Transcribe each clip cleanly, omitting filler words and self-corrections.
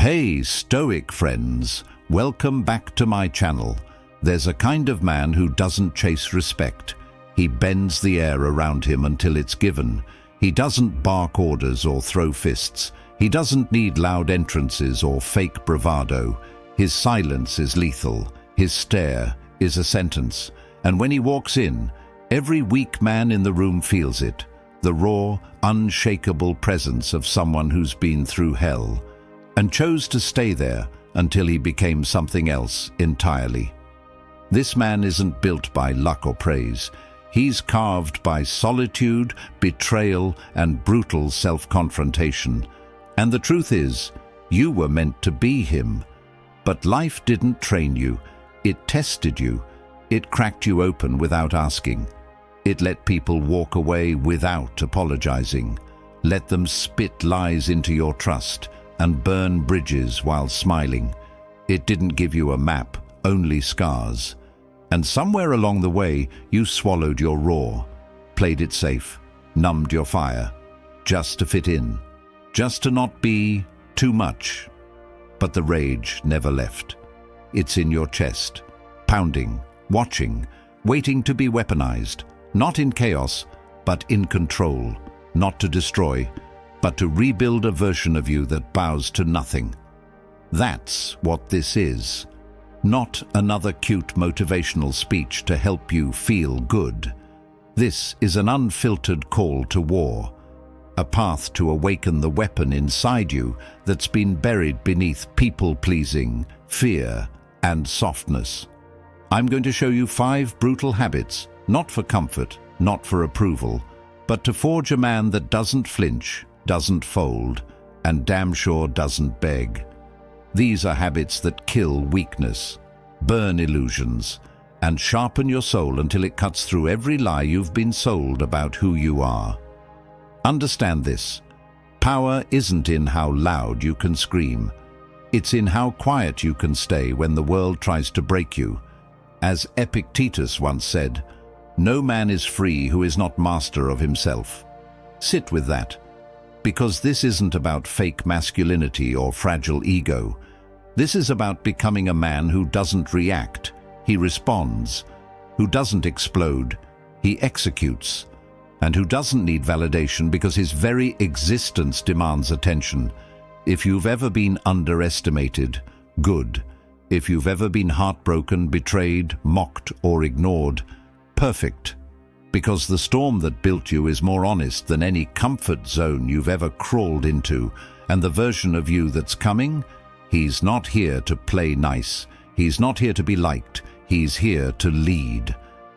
Hey, Stoic friends, welcome back to my channel. There's a kind of man who doesn't chase respect. He bends the air around him until it's given. He doesn't bark orders or throw fists. He doesn't need loud entrances or fake bravado. His silence is lethal. His stare is a sentence. And when he walks in, every weak man in the room feels it. The raw, unshakable presence of someone who's been through hell and chose to stay there until he became something else entirely. This man isn't built by luck or praise. He's carved by solitude, betrayal, and brutal self-confrontation. And the truth is, you were meant to be him. But life didn't train you. It tested you. It cracked you open without asking. It let people walk away without apologizing. Let them spit lies into your trust and burn bridges while smiling. It didn't give you a map, only scars. And somewhere along the way, you swallowed your roar, played it safe, numbed your fire, just to fit in, just to not be too much. But the rage never left. It's in your chest, pounding, watching, waiting to be weaponized, not in chaos, but in control, not to destroy, but to rebuild a version of you that bows to nothing. That's what this is. Not another cute motivational speech to help you feel good. This is an unfiltered call to war, a path to awaken the weapon inside you that's been buried beneath people-pleasing, fear, and softness. I'm going to show you 5 brutal habits, not for comfort, not for approval, but to forge a man that doesn't flinch, doesn't fold, and damn sure doesn't beg. These are habits that kill weakness, burn illusions, and sharpen your soul until it cuts through every lie you've been sold about who you are. Understand this. Power isn't in how loud you can scream. It's in how quiet you can stay when the world tries to break you. As Epictetus once said, "No man is free who is not master of himself." Sit with that, because this isn't about fake masculinity or fragile ego. This is about becoming a man who doesn't react, he responds, who doesn't explode, he executes, and who doesn't need validation because his very existence demands attention. If you've ever been underestimated, good. If you've ever been heartbroken, betrayed, mocked, or ignored, perfect. Because the storm that built you is more honest than any comfort zone you've ever crawled into, and the version of you that's coming, he's not here to play nice. He's not here to be liked. He's here to lead.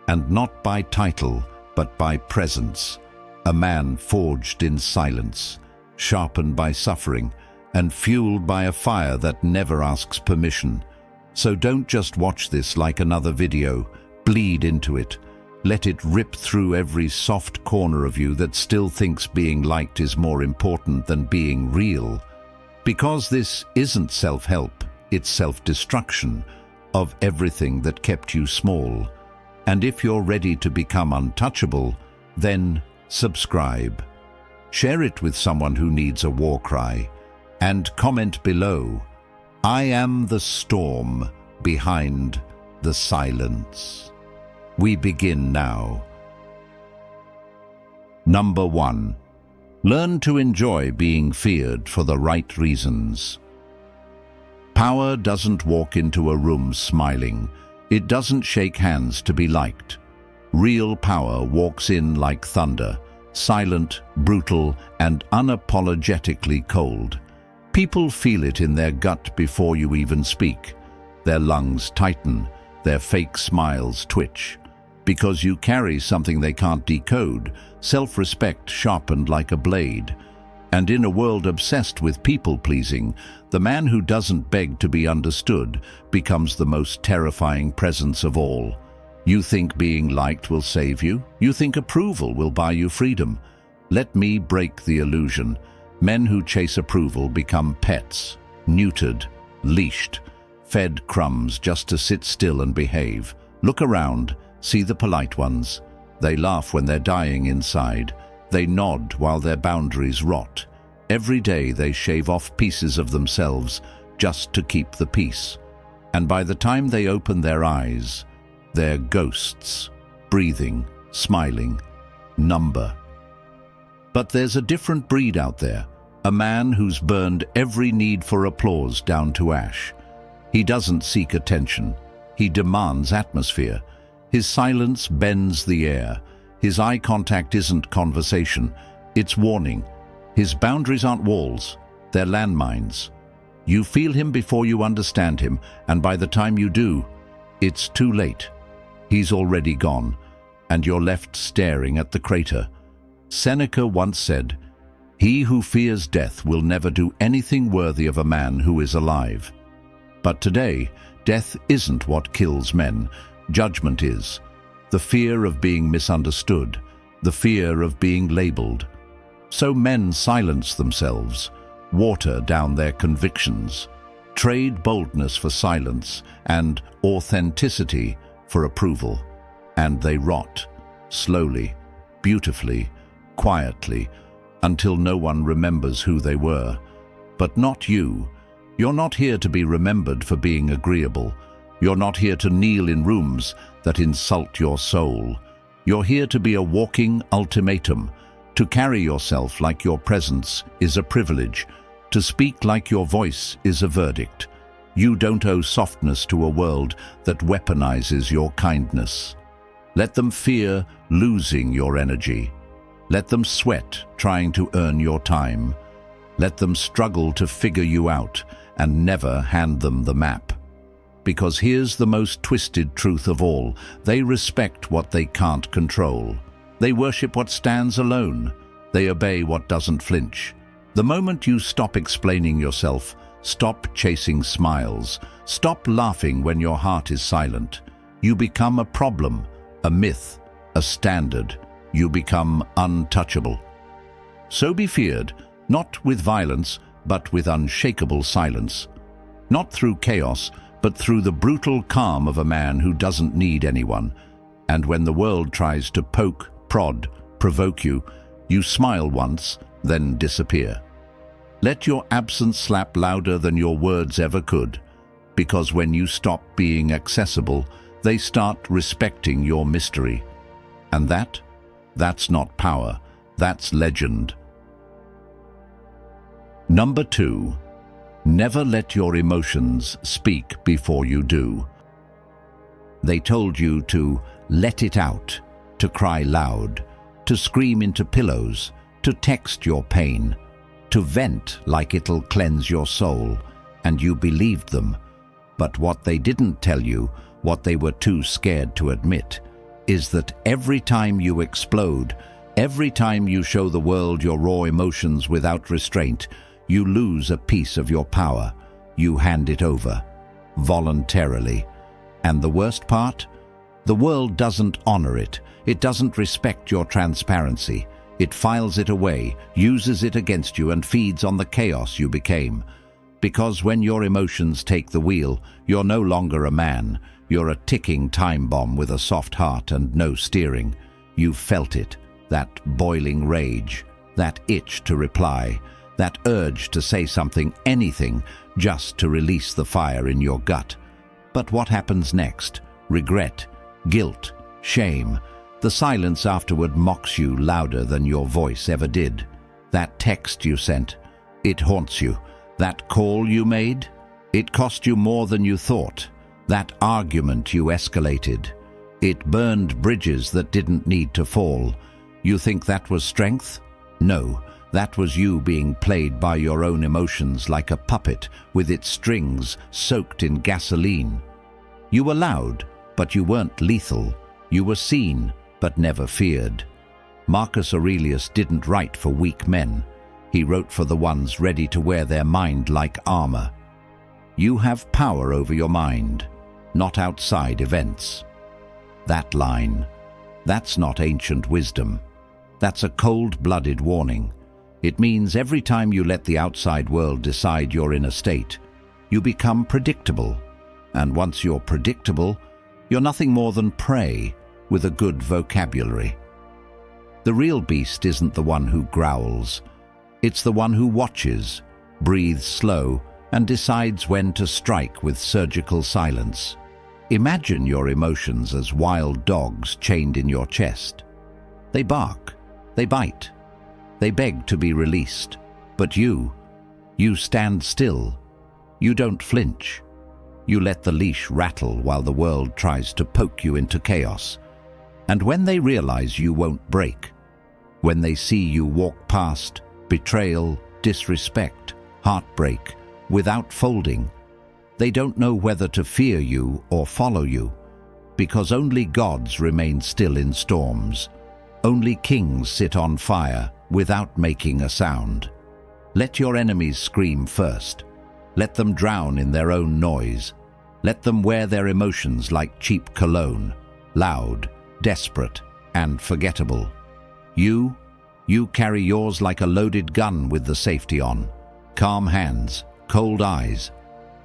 And not by title, but by presence. A man forged in silence, sharpened by suffering, and fueled by a fire that never asks permission. So don't just watch this like another video. Bleed into it. Let it rip through every soft corner of you that still thinks being liked is more important than being real. Because this isn't self-help, it's self-destruction of everything that kept you small. And if you're ready to become untouchable, then subscribe. Share it with someone who needs a war cry. And comment below, "I am the storm behind the silence." We begin now. Number 1. Learn to enjoy being feared for the right reasons. Power doesn't walk into a room smiling. It doesn't shake hands to be liked. Real power walks in like thunder, silent, brutal, and unapologetically cold. People feel it in their gut before you even speak. Their lungs tighten, their fake smiles twitch. Because you carry something they can't decode, self-respect sharpened like a blade. And in a world obsessed with people-pleasing, the man who doesn't beg to be understood becomes the most terrifying presence of all. You think being liked will save you? You think approval will buy you freedom? Let me break the illusion. Men who chase approval become pets, neutered, leashed, fed crumbs just to sit still and behave. Look around. See the polite ones. They laugh when they're dying inside. They nod while their boundaries rot. Every day they shave off pieces of themselves just to keep the peace. And by the time they open their eyes, they're ghosts, breathing, smiling, number. But there's a different breed out there, a man who's burned every need for applause down to ash. He doesn't seek attention. He demands atmosphere. His silence bends the air. His eye contact isn't conversation, it's warning. His boundaries aren't walls, they're landmines. You feel him before you understand him, and by the time you do, it's too late. He's already gone, and you're left staring at the crater. Seneca once said, "He who fears death will never do anything worthy of a man who is alive." But today, death isn't what kills men. Judgment is. The fear of being misunderstood, the fear of being labeled. So men silence themselves, water down their convictions, trade boldness for silence and authenticity for approval. And they rot, slowly, beautifully, quietly, until no one remembers who they were. But not you. You're not here to be remembered for being agreeable. You're not here to kneel in rooms that insult your soul. You're here to be a walking ultimatum, to carry yourself like your presence is a privilege, to speak like your voice is a verdict. You don't owe softness to a world that weaponizes your kindness. Let them fear losing your energy. Let them sweat trying to earn your time. Let them struggle to figure you out and never hand them the map. Because here's the most twisted truth of all. They respect what they can't control. They worship what stands alone. They obey what doesn't flinch. The moment you stop explaining yourself, stop chasing smiles, stop laughing when your heart is silent, you become a problem, a myth, a standard. You become untouchable. So be feared, not with violence, but with unshakable silence. Not through chaos, but through the brutal calm of a man who doesn't need anyone. And when the world tries to poke, prod, provoke you, you smile once, then disappear. Let your absence slap louder than your words ever could, because when you stop being accessible, they start respecting your mystery. And that's not power, that's legend. Number 2, never let your emotions speak before you do. They told you to let it out, to cry loud, to scream into pillows, to text your pain, to vent like it'll cleanse your soul, and you believed them. But what they didn't tell you, what they were too scared to admit, is that every time you explode, every time you show the world your raw emotions without restraint, you lose a piece of your power. You hand it over, voluntarily. And the worst part? The world doesn't honor it. It doesn't respect your transparency. It files it away, uses it against you, and feeds on the chaos you became. Because when your emotions take the wheel, you're no longer a man. You're a ticking time bomb with a soft heart and no steering. You felt it, that boiling rage, that itch to reply, that urge to say something, anything, just to release the fire in your gut. But what happens next? Regret, guilt, shame. The silence afterward mocks you louder than your voice ever did. That text you sent, it haunts you. That call you made, it cost you more than you thought. That argument you escalated, it burned bridges that didn't need to fall. You think that was strength? No, that was you being played by your own emotions like a puppet with its strings soaked in gasoline. You were loud, but you weren't lethal. You were seen, but never feared. Marcus Aurelius didn't write for weak men. He wrote for the ones ready to wear their mind like armor. You have power over your mind, not outside events. That line, that's not ancient wisdom. That's a cold-blooded warning. It means every time you let the outside world decide your inner state, you become predictable. And once you're predictable, you're nothing more than prey with a good vocabulary. The real beast isn't the one who growls. It's the one who watches, breathes slow, and decides when to strike with surgical silence. Imagine your emotions as wild dogs chained in your chest. They bark, they bite, they beg to be released. But you stand still. You don't flinch. You let the leash rattle while the world tries to poke you into chaos. And when they realize you won't break, when they see you walk past betrayal, disrespect, heartbreak, without folding, they don't know whether to fear you or follow you, because only gods remain still in storms. Only kings sit on fire without making a sound. Let your enemies scream first. Let them drown in their own noise. Let them wear their emotions like cheap cologne, loud, desperate, and forgettable. You carry yours like a loaded gun with the safety on. Calm hands, cold eyes,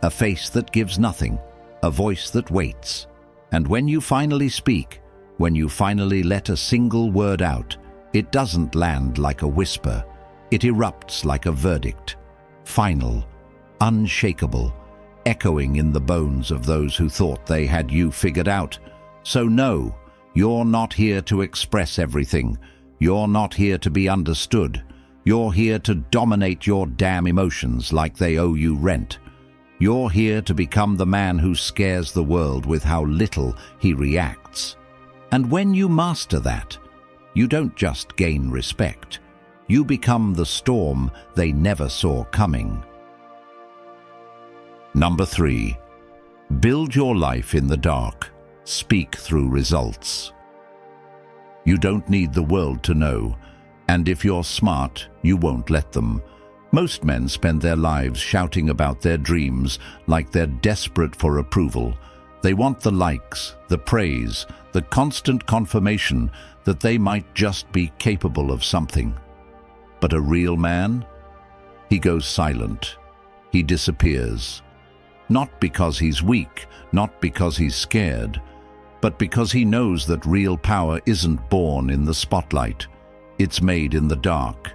a face that gives nothing, a voice that waits. And when you finally speak, when you finally let a single word out, it doesn't land like a whisper. It erupts like a verdict, final, unshakable, echoing in the bones of those who thought they had you figured out. So no, you're not here to express everything. You're not here to be understood. You're here to dominate your damn emotions like they owe you rent. You're here to become the man who scares the world with how little he reacts. And when you master that, you don't just gain respect. You become the storm they never saw coming. Number 3. Build your life in the dark. Speak through results. You don't need the world to know, and if you're smart, you won't let them. Most men spend their lives shouting about their dreams like they're desperate for approval. They want the likes, the praise, the constant confirmation that they might just be capable of something. But a real man? He goes silent. He disappears. Not because he's weak, not because he's scared, but because he knows that real power isn't born in the spotlight. It's made in the dark.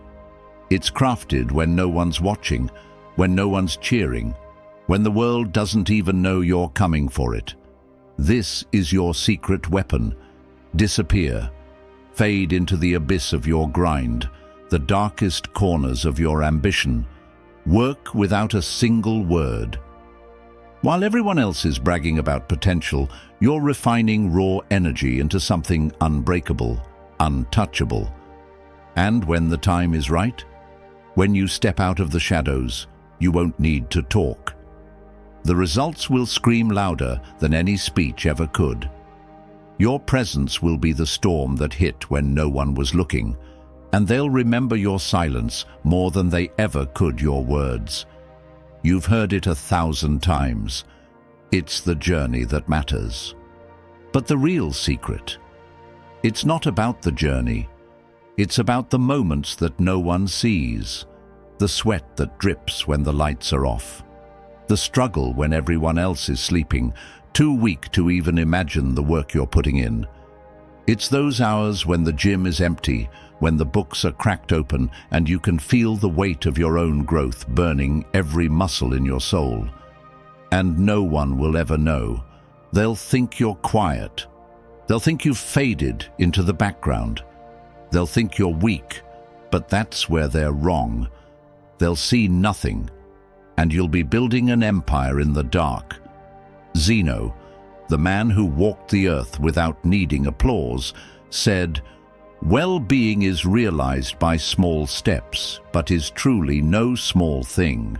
It's crafted when no one's watching, when no one's cheering, when the world doesn't even know you're coming for it. This is your secret weapon. Disappear. Fade into the abyss of your grind, the darkest corners of your ambition. Work without a single word. While everyone else is bragging about potential, you're refining raw energy into something unbreakable, untouchable. And when the time is right, when you step out of the shadows, you won't need to talk. The results will scream louder than any speech ever could. Your presence will be the storm that hit when no one was looking, and they'll remember your silence more than they ever could your words. You've heard it 1,000 times. It's the journey that matters. But the real secret, it's not about the journey. It's about the moments that no one sees, the sweat that drips when the lights are off, the struggle when everyone else is sleeping, too weak to even imagine the work you're putting in. It's those hours when the gym is empty, when the books are cracked open and you can feel the weight of your own growth burning every muscle in your soul. And no one will ever know. They'll think you're quiet. They'll think you've faded into the background. They'll think you're weak, but that's where they're wrong. They'll see nothing, and you'll be building an empire in the dark. Zeno, the man who walked the earth without needing applause, said, "Well-being is realized by small steps, but is truly no small thing."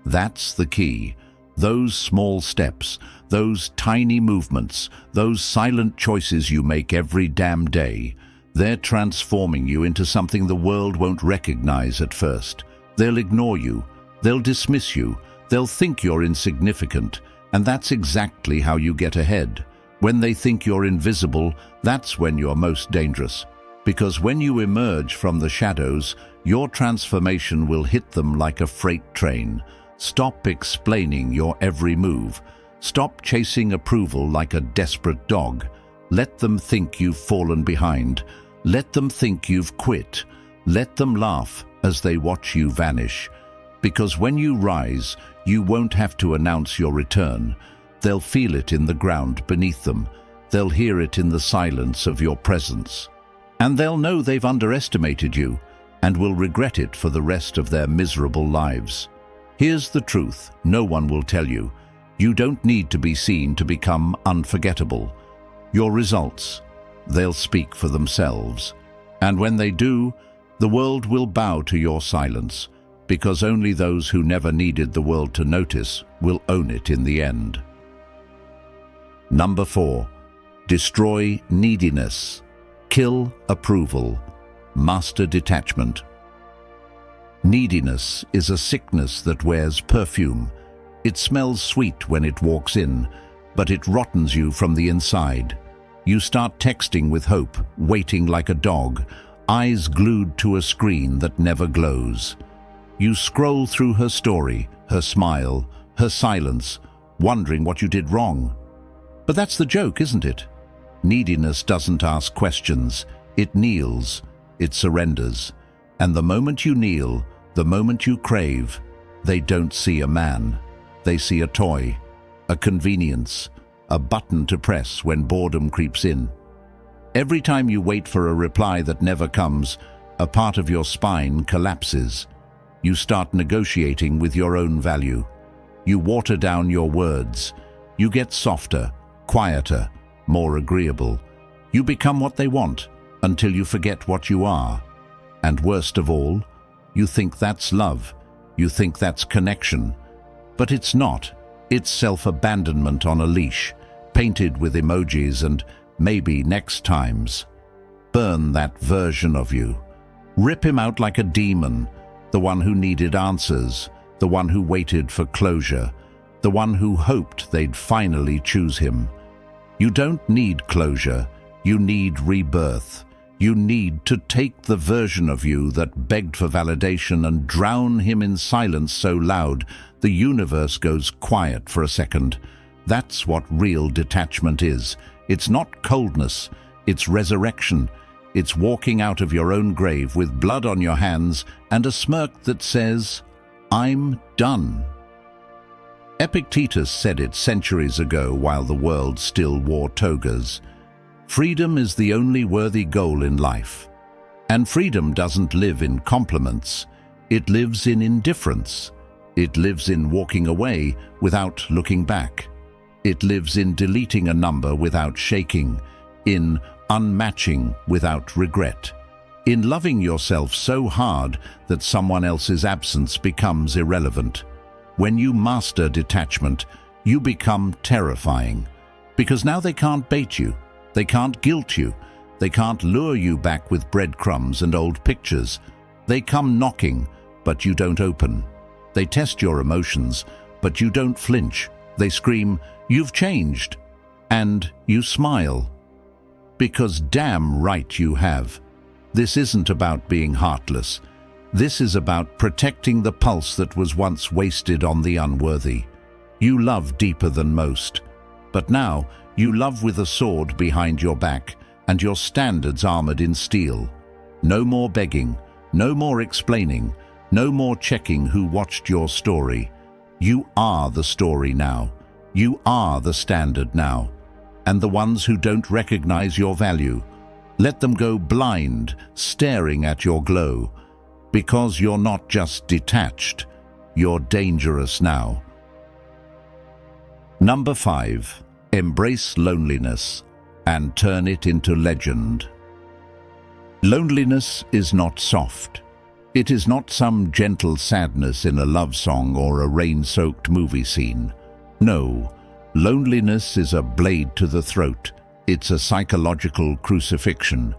That's the key. Those small steps, those tiny movements, those silent choices you make every damn day, they're transforming you into something the world won't recognize at first. They'll ignore you, they'll dismiss you, they'll think you're insignificant, and that's exactly how you get ahead. When they think you're invisible, that's when you're most dangerous. Because when you emerge from the shadows, your transformation will hit them like a freight train. Stop explaining your every move. Stop chasing approval like a desperate dog. Let them think you've fallen behind. Let them think you've quit. Let them laugh as they watch you vanish. Because when you rise, you won't have to announce your return. They'll feel it in the ground beneath them. They'll hear it in the silence of your presence. And they'll know they've underestimated you and will regret it for the rest of their miserable lives. Here's the truth no one will tell you. You don't need to be seen to become unforgettable. Your results, they'll speak for themselves. And when they do, the world will bow to your silence, because only those who never needed the world to notice will own it in the end. Number 4. Destroy neediness. Kill approval. Master detachment. Neediness is a sickness that wears perfume. It smells sweet when it walks in, but it rottens you from the inside. You start texting with hope, waiting like a dog, eyes glued to a screen that never glows. You scroll through her story, her smile, her silence, wondering what you did wrong. But that's the joke, isn't it? Neediness doesn't ask questions. It kneels, it surrenders. And the moment you kneel, the moment you crave, they don't see a man. They see a toy, a convenience, a button to press when boredom creeps in. Every time you wait for a reply that never comes, a part of your spine collapses. You start negotiating with your own value. You water down your words. You get softer, quieter, more agreeable. You become what they want until you forget what you are. And worst of all, you think that's love. You think that's connection. But it's not. It's self-abandonment on a leash, painted with emojis and maybe next times. Burn that version of you. Rip him out like a demon, the one who needed answers, the one who waited for closure, the one who hoped they'd finally choose him. You don't need closure, you need rebirth. You need to take the version of you that begged for validation and drown him in silence so loud the universe goes quiet for a second. That's what real detachment is. It's not coldness, it's resurrection. It's walking out of your own grave with blood on your hands and a smirk that says, "I'm done." Epictetus said it centuries ago while the world still wore togas. Freedom is the only worthy goal in life. And freedom doesn't live in compliments. It lives in indifference. It lives in walking away without looking back. It lives in deleting a number without shaking, in unmatching without regret, in loving yourself so hard that someone else's absence becomes irrelevant. When you master detachment, you become terrifying, because now they can't bait you. They can't guilt you. They can't lure you back with breadcrumbs and old pictures. They come knocking, but you don't open. They test your emotions, but you don't flinch. They scream, "You've changed," and you smile. Because damn right you have. This isn't about being heartless. This is about protecting the pulse that was once wasted on the unworthy. You love deeper than most, but now you love with a sword behind your back and your standards armored in steel. No more begging, no more explaining, no more checking who watched your story. You are the story now. You are the standard now. And the ones who don't recognize your value, let them go blind, staring at your glow. Because you're not just detached, you're dangerous now. Number 5. Embrace loneliness and turn it into legend. Loneliness is not soft. It is not some gentle sadness in a love song or a rain-soaked movie scene. No, loneliness is a blade to the throat. It's a psychological crucifixion.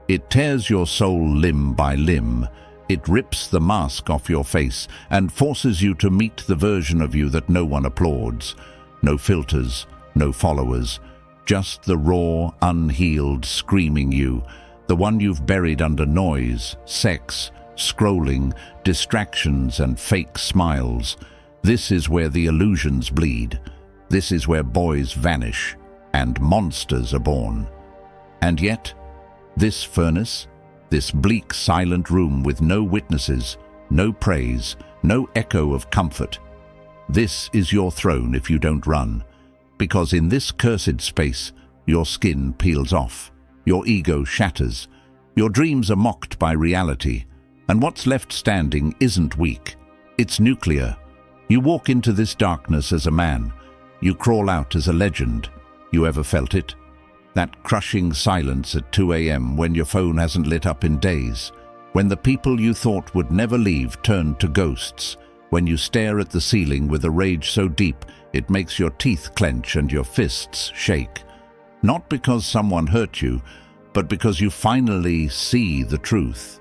It tears your soul limb by limb. It rips the mask off your face and forces you to meet the version of you that no one applauds. No filters, no followers, just the raw, unhealed, screaming you, the one you've buried under noise, sex, scrolling, distractions and fake smiles. This is where the illusions bleed. This is where boys vanish and monsters are born. And yet, this furnace, This bleak, silent room with no witnesses, no praise, no echo of comfort. This is your throne if you don't run, because in this cursed space, your skin peels off, your ego shatters, your dreams are mocked by reality, and what's left standing isn't weak, it's nuclear. You walk into this darkness as a man, you crawl out as a legend. You ever felt it? That crushing silence at 2 a.m. when your phone hasn't lit up in days, when the people you thought would never leave turn to ghosts, when you stare at the ceiling with a rage so deep it makes your teeth clench and your fists shake. Not because someone hurt you, but because you finally see the truth.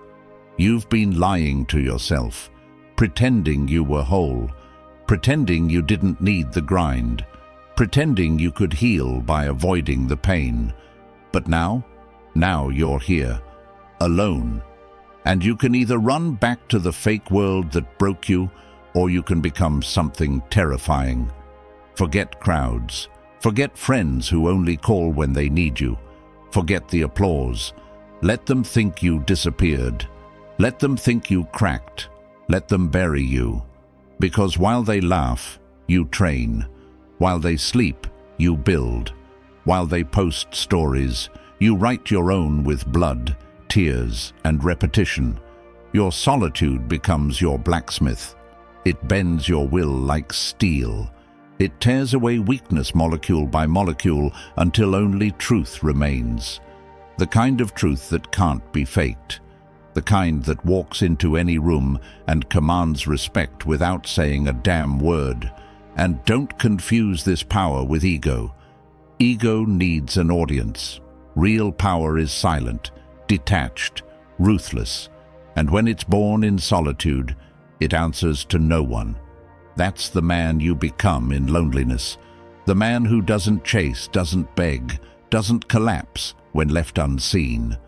You've been lying to yourself, pretending you were whole, pretending you didn't need the grind, pretending you could heal by avoiding the pain. But now you're here, alone, and you can either run back to the fake world that broke you, or you can become something terrifying. Forget crowds, forget friends who only call when they need you, forget the applause. Let them think you disappeared, let them think you cracked, let them bury you. Because while they laugh, you train. While they sleep, you build. While they post stories, you write your own with blood, tears, and repetition. Your solitude becomes your blacksmith. It bends your will like steel. It tears away weakness molecule by molecule until only truth remains. The kind of truth that can't be faked. The kind that walks into any room and commands respect without saying a damn word. And don't confuse this power with ego. Ego needs an audience. Real power is silent, detached, ruthless. And when it's born in solitude, it answers to no one. That's the man you become in loneliness. The man who doesn't chase, doesn't beg, doesn't collapse when left unseen.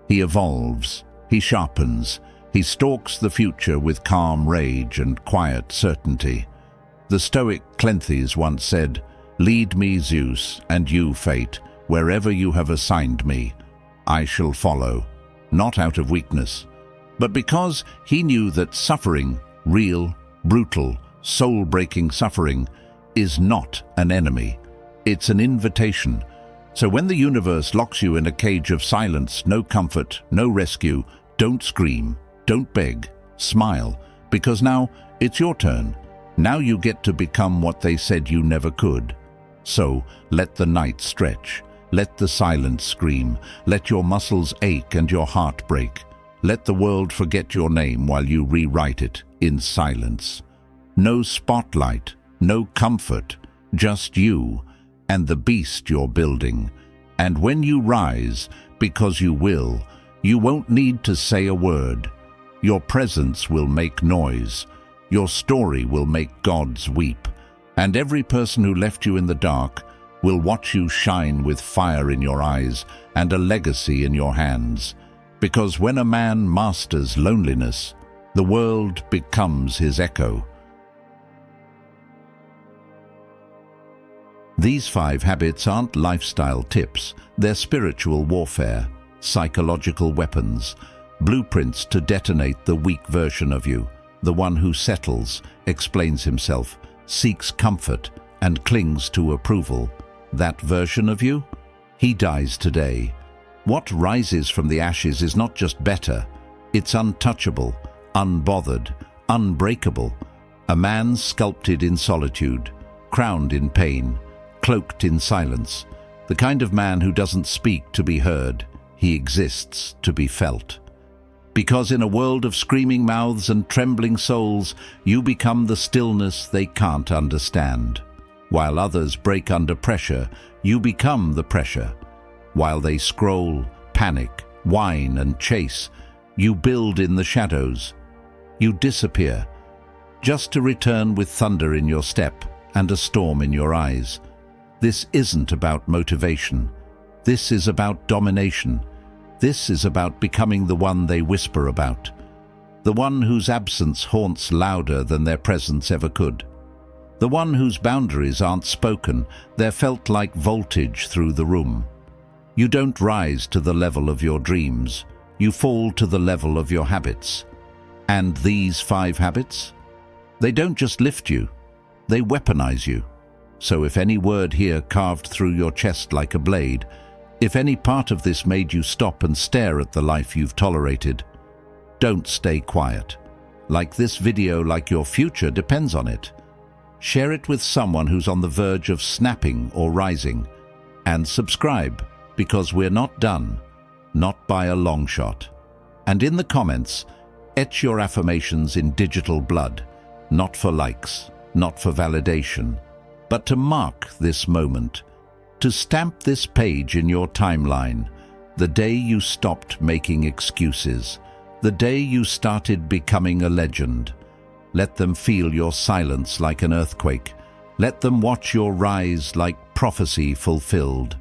He evolves. He sharpens, he stalks the future with calm rage and quiet certainty. The Stoic Cleanthes once said, "Lead me, Zeus, and you, fate, wherever you have assigned me. I shall follow," not out of weakness, but because he knew that suffering, real, brutal, soul-breaking suffering, is not an enemy. It's an invitation. So when the universe locks you in a cage of silence, no comfort, no rescue, don't scream, don't beg, smile, because now it's your turn. Now you get to become what they said you never could. So let the night stretch, let the silence scream, let your muscles ache and your heart break. Let the world forget your name while you rewrite it in silence. No spotlight, no comfort, just you and the beast you're building. And when you rise, because you will, you won't need to say a word. Your presence will make noise. Your story will make gods weep. And every person who left you in the dark will watch you shine with fire in your eyes and a legacy in your hands. Because when a man masters loneliness, the world becomes his echo. These 5 habits aren't lifestyle tips, they're spiritual warfare, psychological weapons, blueprints to detonate the weak version of you, the one who settles, explains himself, seeks comfort, and clings to approval. That version of you? He dies today. What rises from the ashes is not just better, it's untouchable, unbothered, unbreakable. A man sculpted in solitude, crowned in pain, cloaked in silence. The kind of man who doesn't speak to be heard, he exists to be felt. Because in a world of screaming mouths and trembling souls, you become the stillness they can't understand. While others break under pressure, you become the pressure. While they scroll, panic, whine and chase, you build in the shadows. You disappear, just to return with thunder in your step and a storm in your eyes. This isn't about motivation. This is about domination. This is about becoming the one they whisper about. The one whose absence haunts louder than their presence ever could. The one whose boundaries aren't spoken, they're felt like voltage through the room. You don't rise to the level of your dreams. you fall to the level of your habits. And these 5 habits? They don't just lift you, they weaponize you. So if any word here carved through your chest like a blade, if any part of this made you stop and stare at the life you've tolerated, don't stay quiet. Like this video, like your future depends on it. Share it with someone who's on the verge of snapping or rising. And subscribe, because we're not done, not by a long shot. And in the comments, etch your affirmations in digital blood, not for likes, not for validation, but to mark this moment, to stamp this page in your timeline, the day you stopped making excuses, the day you started becoming a legend. Let them feel your silence like an earthquake. Let them watch your rise like prophecy fulfilled.